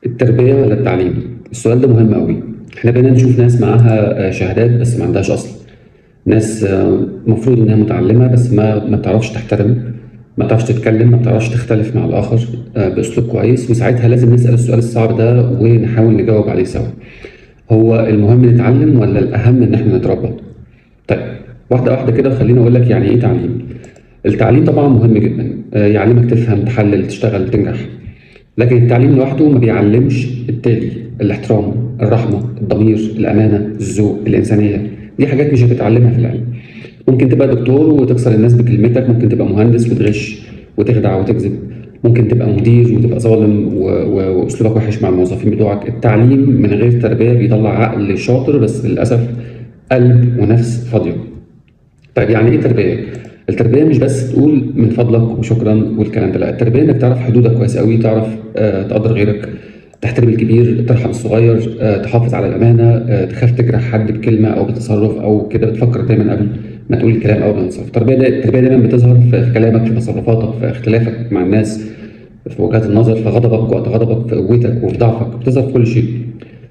التربية ولا التعليم؟ السؤال ده مهم أوي. إحنا بقينا نشوف ناس معاها شهادات بس ما عندهاش أصل. ناس المفروض إنها متعلمة بس ما بتعرفش تحترم، ما بتعرفش تتكلم، ما بتعرفش تختلف مع الآخر بأسلوب كويس، وساعتها لازم نسأل السؤال الصعب ده ونحاول نجاوب عليه سوا. هو المهم نتعلم ولا الأهم إن إحنا نتربى؟ طيب، واحدة واحدة كده خليني أقول لك يعني إيه تعليم. التعليم طبعا مهم جدا، يعلمك تفهم، تحلل، تشتغل، تنجح. لكن التعليم لوحده ما بيعلمش التالي: الاحترام، الرحمة، الضمير، الأمانة، الذوق، الإنسانية. دي حاجات مش هتتعلمها في العلم. ممكن تبقى دكتور وتكسر الناس بكلمتك، ممكن تبقى مهندس وتغش وتخدع وتكذب، ممكن تبقى مدير وتبقى ظالم وأسلوبك وحش مع الموظفين بتوعك. التعليم من غير تربية بيطلع عقل شاطر بس للأسف قلب ونفس فاضية. طيب يعني ايه تربيه؟ التربيه مش بس تقول من فضلك وشكرا والكلام ده، لا. التربيه انك تعرف حدودك كويس قوي، تعرف تقدر غيرك، تحترم الكبير، ترحم الصغير، تحافظ على الامانه، تخاف تجرح حد بكلمه او بتصرف او كده، بتفكر دايما قبل ما تقول الكلام او تنصرف. التربيه دايما بتظهر في كلامك، في تصرفاتك، في اختلافك مع الناس، في وجهات النظر، في غضبك وقت غضبك، في قوتك وفي ضعفك، بتظهر في كل شيء.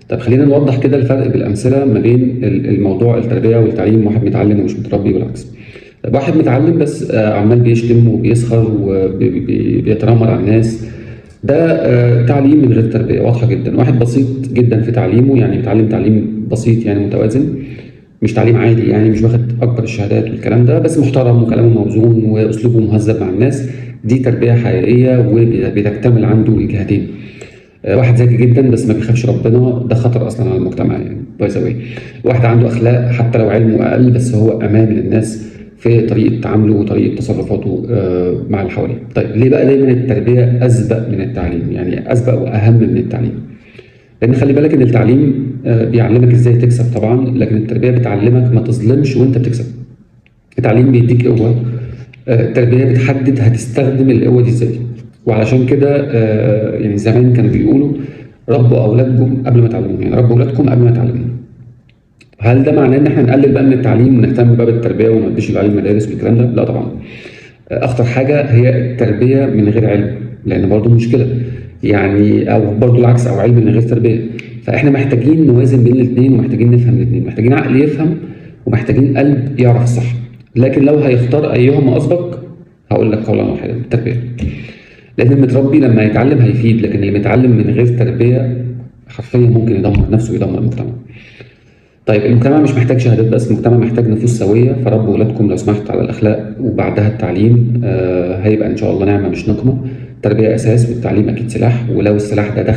طب خلينا نوضح كده الفرق بالامثله ما بين الموضوع التربيه والتعليم، واحد متعلم ومش متربي والعكس. طب واحد متعلم بس عمال بيشتم وبيسخر وبيتنمر على الناس، ده تعليم من غير تربيه واضحه جدا. واحد بسيط جدا في تعليمه، يعني بيتعلم تعليم بسيط يعني متوازن، مش تعليم عادي يعني، مش واخد اكبر الشهادات والكلام ده، بس محترم وكلامه موزون واسلوبه مهذب مع الناس. دي تربيه حقيقيه وبتكتمل عنده الجهتين. واحد ذكي جدا بس ما بيخافش ربنا، ده خطر اصلا على المجتمع يعني، باي ذا واي. واحد عنده اخلاق حتى لو علمه اقل، بس هو امان للناس في طريقه تعامله وطريقه تصرفاته مع اللي حواليه. طيب ليه بقى دايما التربيه اسبق من التعليم؟ يعني اسبق واهم من التعليم. لان خلي بالك ان التعليم بيعلمك ازاي تكسب طبعا، لكن التربيه بتعلمك ما تظلمش وانت بتكسب. التعليم بيديك قوه، التربيه بتحدد هتستخدم القوه دي ازاي. وعلشان كده يعني زمان كانوا بيقولوا ربوا اولادكم قبل ما تعلموهم، يعني ربوا اولادكم قبل ما تعلموهم. هل ده معناه ان احنا نقلل بقى من التعليم ونهتم بقى بالتربيه وما نديش العيال المدارس والكلام ده؟ لا طبعا. اخطر حاجه هي التربيه من غير علم، لان برضه مشكله يعني، او برضه العكس، او علم من غير تربيه. فاحنا محتاجين نوازن بين الاثنين، ومحتاجين نفهم الاثنين، محتاجين عقل يفهم ومحتاجين قلب يعرف الصح. لكن لو هيختار ايهما اسبق، هقول لك قولا واحدا: التربيه. لان المتربي لما يتعلم هيفيد، لكن اللي متعلم من غير تربيه حرفيا ممكن يدمر نفسه ويدمر المجتمع. طيب المجتمع مش محتاج شهادات بس، المجتمع محتاج نفوس سويه. فربوا ولادكم لو سمحت على الاخلاق وبعدها التعليم. هيبقى ان شاء الله نعمه مش نقمه. التربيه اساس والتعليم اكيد سلاح، ولو السلاح ده دخل